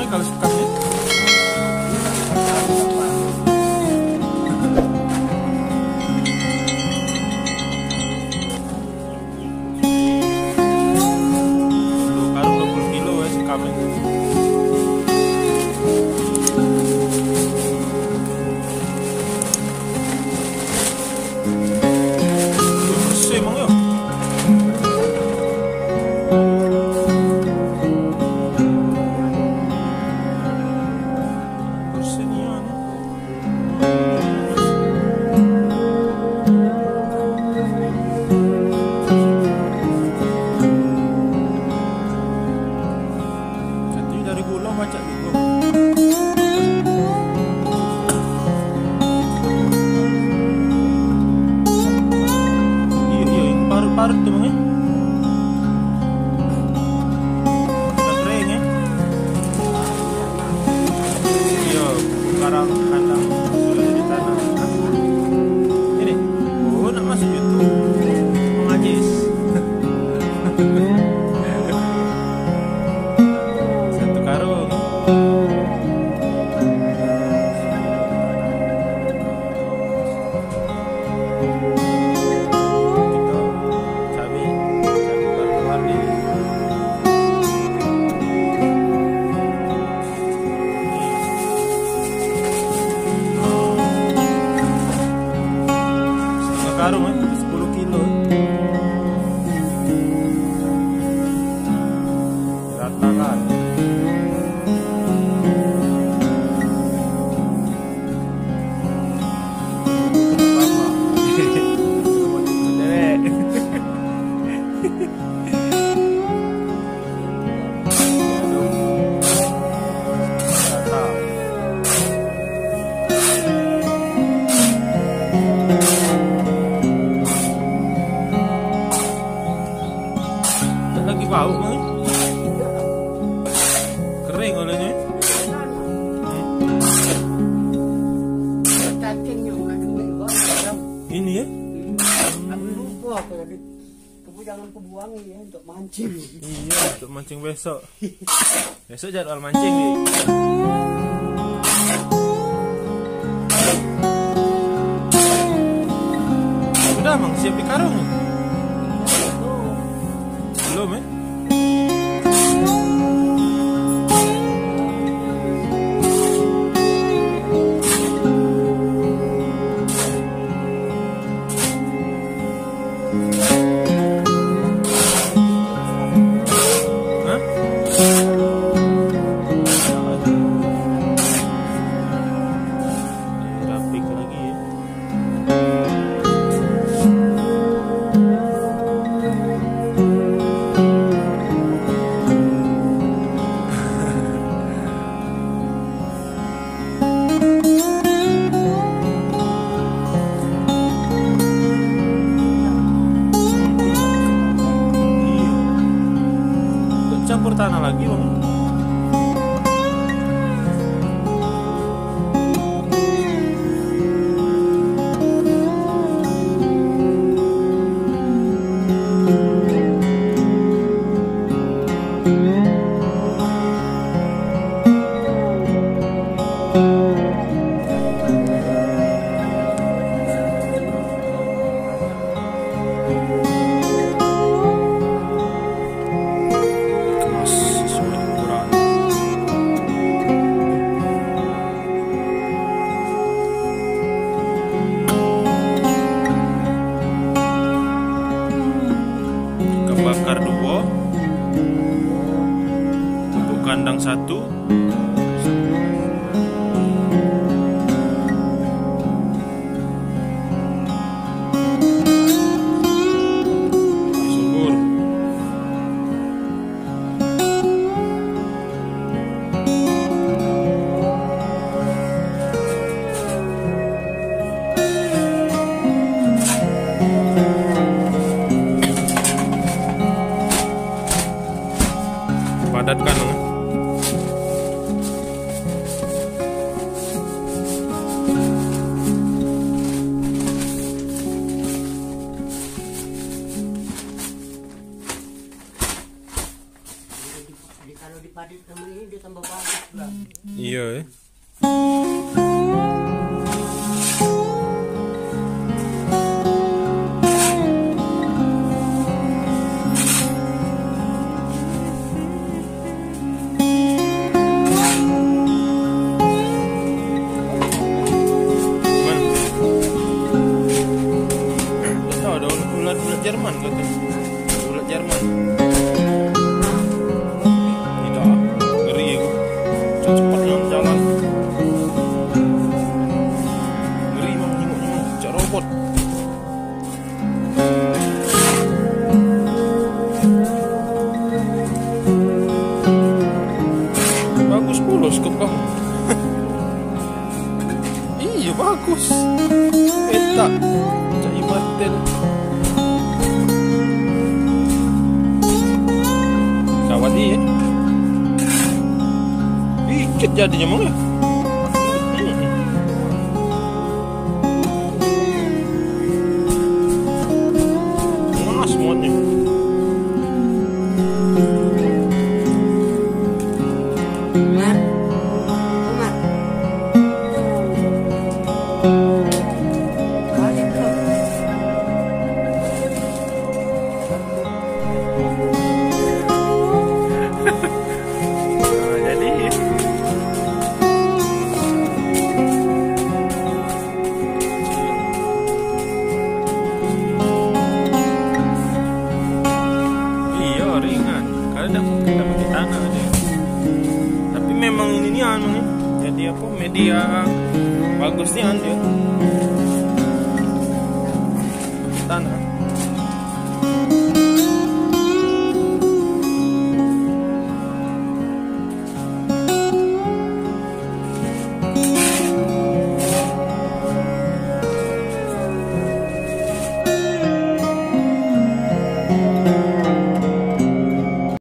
kalau sekapnya. Karung 20 kilo ya sekapnya. Bersih emang ya. Macam itu. Iya, parut-parut tuh bang ya. Kering ya. Iya, karang kandang sudah ditanam. Ini, oh nak masuk YouTube, mengajis. Satu karung. Karung 10 kilo. Ratakan. Lagi bau bang, kering olehnya. Ini ya. Kamu jangan kebuangi ya untuk mancing. Iya, untuk mancing besok. Besok jadwal mancing nih. Udah bang, siap di karung. Belum ya? Hah? Rapik lagi ya. Campur tanah lagi bang. Bakar 2, untuk kandang 1, subur. Padatkan. Jadi kalau dipadat sama ini dia tambah bagus lah. Iya ya. Ulat Jerman katanya. Ulat Jerman. Tidak, ngeri aku. Cepatnya jalan. Ngeri mau nyengok cak robot. Bagus pula skop kamu. Iya bagus. Peta cak ibatel. Kawat iya. Dikit jadinya mau ya. Mas semuanya. Umar. Balik belum? Jadi iya ringan karena kita pakai tanah aja. Tapi memang ini nih anu nih. Jadi apa media bagusnya dia tanah.